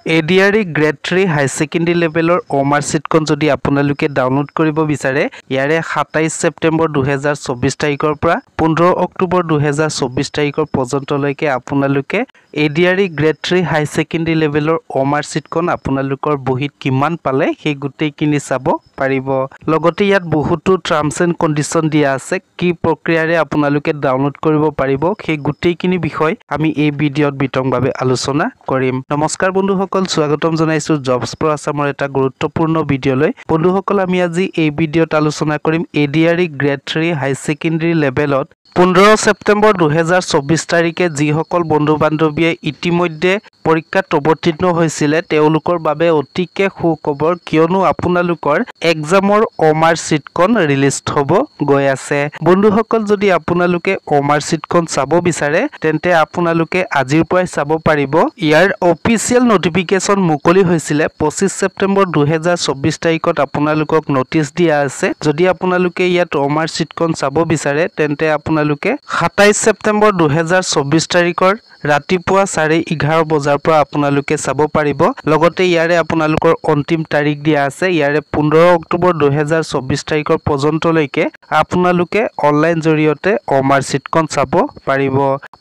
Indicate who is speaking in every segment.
Speaker 1: ADRE Grade 3 High Secondary Levelor OMR Sheetখন যদি আপোনালোকে download কৰিব বিচাৰে ইয়াৰে 27 সেপ্টেম্বৰ 2024 তাৰিখৰ পৰা 15 অক্টোবৰ 2024 তাৰিখৰ পৰ্যন্তলৈকে আপোনালোকে ADRE Grade 3 High Secondary Levelor OMR Sheetখন আপোনালোকৰ বহিত কিমান পালে সেই গুটেইখিনি চাব পাৰিব লগতে ইয়াত বহুতো টাৰ্মছ এণ্ড কণ্ডিশ্যন দিয়া আছে কি প্ৰক্ৰিয়াৰে আপোনালোকে ডাউনলোড কৰিব পাৰিব সেই গুটেইখিনি বিষয় আমি এই ভিডিঅ'ত বিতংভাৱে আলোচনা কৰিম নমস্কাৰ বন্ধুসকল স্বাগতম জনাইছো জবছ প্ৰ আসামৰ এটা গুৰুত্বপূৰ্ণ ভিডিঅ'লৈ বন্ধুসকল আমি আজি এই ভিডিঅ'ত আলোচনা কৰিম ADRE Grade 3 High Secondary Levelত 15 September 2024 তাৰিখে যিসকল বন্ধু বান্ধৱীয়ে ইতিমধ্যে পৰীক্ষাত অৱতীৰ্ণ হৈছিল তেওঁলোকৰ বাবে অতিকে সুখবৰ কিয়নো আপোনালোকৰ এক্সামৰ OMR Sheetখন ৰিলিজ হ'ব গৈ আছে বন্ধুসকল যদি আপোনালোকে OMR Sheetখন চাব বিচাৰে তেন্তে আপোনালোকে আজিৰ পৰাই চাব পাৰিব ইয়াৰ অফিচিয়েল নোটিফিকেশন মুকলি হৈছিল 25 সেপ্টেম্বৰ 2024 তাৰিখত আপোনালোকক নোটিছ দিয়া আছে যদি আপোনালোকে ইয়াত OMR Sheetখন চাব বিচাৰে তেন্তে আপোনালোকে 27 সেপ্টেম্বৰ 2024 তাৰিখৰ ৰাতিপুৱা 11:30 বজাৰ পৰা আপোনালোকে চাব পাৰিব লগতে ইয়াৰে আপোনালোকৰ অন্তিম তাৰিখ দিয়া আছে ইয়াৰে 15 অক্টোবৰ 2024 তাৰিখৰ পৰ্যন্তলৈকে আপোনালোকে অনলাইন জৰিয়তে OMR Sheetখন চাব পাৰিব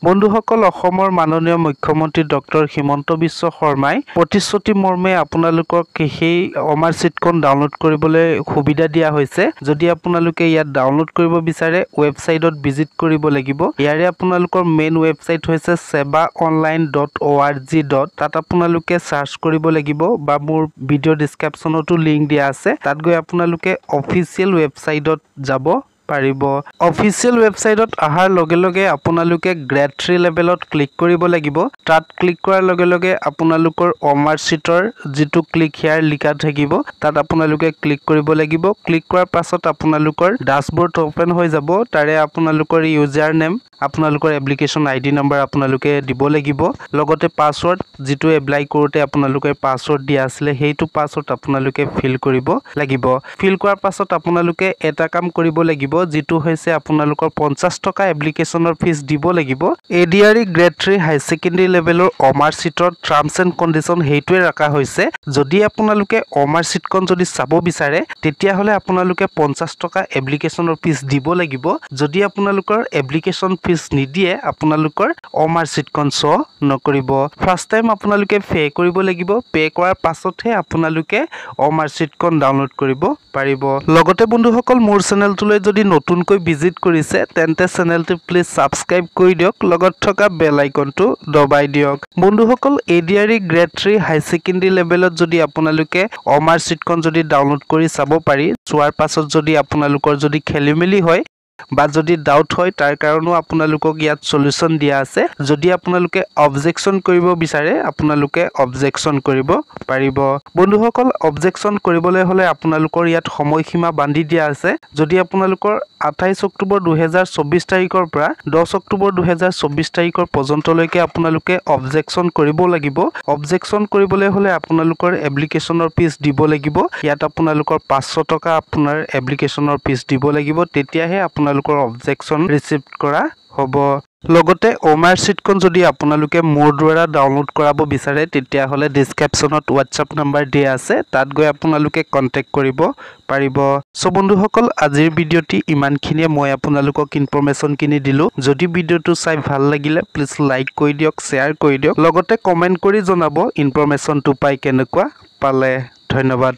Speaker 1: বন্ধুসকল অসমৰ মাননীয় মুখ্যমন্ত্ৰী ডক্টৰ হিমন্ত বিশ্ব শৰ্মাই প্ৰতিশ্ৰুতি মৰ্মে আপোনালোকক সেই OMR Sheetখন ডাউনলোড কৰিবলৈ সুবিধা দিয়া হৈছে যদি আপোনালোকে ইয়াত ডাউনলোড কৰিব বিচাৰে ৱেবছাইটত ভিজিট কৰিব লাগিব ইয়াৰে আপোনালোকৰ মেইন ৱেবছাইট হৈছে sebaonline.org তাত আপোনালোকে সাৰ্চ কৰিব লাগিব বা মোৰ ভিডিও ডেসক্ৰিপচনতো লিংক দিয়া আছে তাত গৈ আপোনালোকে অফিচিয়েল ৱেবছাইটত যাব পাৰিব অফিচিয়েল ৱেবছাইটত আহাৰ লগে লগে আপোনালোকে গ্ৰেড 3 লেভেলত ক্লিক কৰিব লাগিব তাত ক্লিক কৰাৰ লগে লগে আপোনালোকৰ OMR Sheetৰ যেটো ক্লিক হিয়াৰ লিখা থাকিব তাত আপোনালোকে ক্লিক কৰিব লাগিব ক্লিক কৰাৰ পাছত আপোনালোকৰ ড্যাশবোৰ্ড ওপেন হৈ যাব তাৰে আপোনালোকৰ ইউজাৰ নেম আপোনালোকৰ এপ্লিকেশন আইডি নম্বৰ আপোনালোকে দিব লাগিব লগতে পাসওয়াৰ্ড যেটো এপ্লাই কৰোতে আপোনালোকে পাসওয়াৰ্ড দিয়া আছিল হেইটো পাসওয়াৰ্ড আপোনালোকে ফিল কৰিব লাগিব ফিল কৰাৰ পাছত আপোনালোকে এটা কাম কৰিব লাগিব যেটো হৈছে আপোনালোকৰ 50 টকা এপ্লিকেশনৰ ফিস দিব লাগিব ADRE Grade 3 High Secondary Levelৰ OMR Sheeতৰ টাৰ্মছ এণ্ড কণ্ডিশ্যন হেইটোৱে ৰাখা হৈছে যদি আপোনালোকে OMR Sheetখন যদি চাব বিচাৰে তেতিয়া হলে আপোনালোকে 50 টকা এপ্লিকেশনৰ ফিস দিব লাগিব যদি আপোনালোকৰ এপ্লিকেশন ফিস নিদিয়ে আপোনালোকৰ OMR Sheetখন শো নকৰিব ফাৰ্স্ট টাইম আপোনালোকে পে কৰিব লাগিব পে কৰাৰ পাছতহে আপোনালোকে OMR Sheetখন ডাউনলোড কৰিব পাৰিব লগতে বন্ধুসকল মোৰ চেনেলটোলৈ যদি নতুনকৈ ভিজিট কৰিছে তেন্তে চেনেলটো প্লিজ সাবস্ক্ৰাইব কৰি দিয়ক লগত থকা বেল আইকনটো দবাই দিয়ক বন্ধুসকল ADRE Grade 3 High Secondary Levelত যদি আপোনালোকে OMR Sheetখন যদি ডাউনলোড কৰি চাব পাৰি চোৱাৰ পাছত যদি আপোনালোকৰ যদি খেলিমেলি হয় বা যদি ডাউট হয় তাৰ কাৰণো আপোনালোকক ইয়াত সলিউশন দিয়া আছে যদি আপোনালোকে অবজেকশন কৰিব বিচাৰে আপোনালোকে অবজেকশন কৰিব পাৰিব বন্ধুসকল অবজেকশন কৰিবলৈ হলে আপোনালোকৰ ইয়াত সময়সীমা বান্ধি দিয়া আছে যদি আপোনালোকৰ 28 অক্টোবৰ 2024 তাৰিখৰ পৰা 10 অক্টোবৰ 2024 তাৰিখৰ পৰ্যন্তলৈকে আপোনালোকে অবজেকশন কৰিব লাগিব অবজেকশন কৰিবলৈ হলে আপোনালোকৰ এপ্লিকেশনৰ ফিস দিব লাগিব ইয়াত আপোনালোকৰ 500 টকা আপোনাৰ এপ্লিকেশনৰ ফিস দিব লাগিব তেতিয়াহে আপোনালোকৰ অবজেকশন ৰিসিভ কৰা হ'ব লগতে OMR Sheetখন যদি আপোনালোকে মোৰ দ্বাৰা ডাউনলোড কৰাব বিচাৰে তেতিয়া হলে ডেসক্ৰিপচনত WhatsApp নম্বৰ দিয়া আছে তাত গৈ আপোনালোকে কন্টাক্ট কৰিব পাৰিব সো বন্ধুসকল আজিৰ ভিডিওটি ইমানখিনিয়ে মই আপোনালোকক ইনফৰমেশন কিনি দিলো যদি ভিডিওটো চাই ভাল লাগিলে প্লিজ লাইক কৰি দিয়ক শেয়াৰ কৰি দিয়ক লগতে কমেন্ট কৰি জনাব ইনফৰমেশনটো পাই কেনেকুৱা পালে ধন্যবাদ